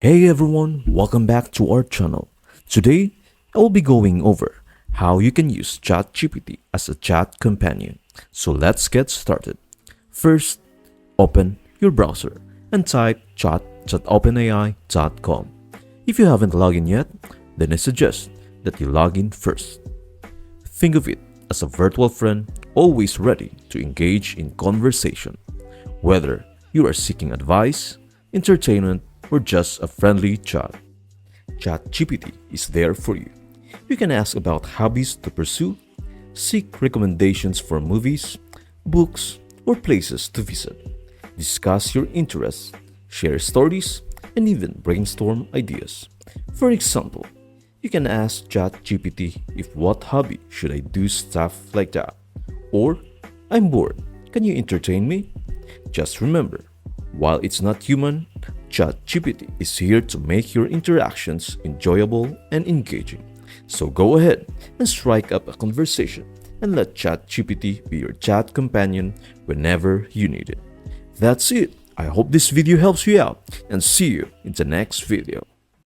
Hey everyone, welcome back to our channel. Today, I will be going over how you can use ChatGPT as a chat companion. So let's get started. First, open your browser and type chat.openai.com. If you haven't logged in yet, then I suggest that you log in first. Think of it as a virtual friend always ready to engage in conversation, whether you are seeking advice, entertainment, or just a friendly chat. ChatGPT is there for you. You can ask about hobbies to pursue, seek recommendations for movies, books, or places to visit, discuss your interests, share stories, and even brainstorm ideas. For example, you can ask ChatGPT if what hobby should I do stuff like that, or I'm bored, can you entertain me? Just remember, while it's not human, ChatGPT is here to make your interactions enjoyable and engaging. So go ahead and strike up a conversation and let ChatGPT be your chat companion whenever you need it. That's it. I hope this video helps you out and see you in the next video.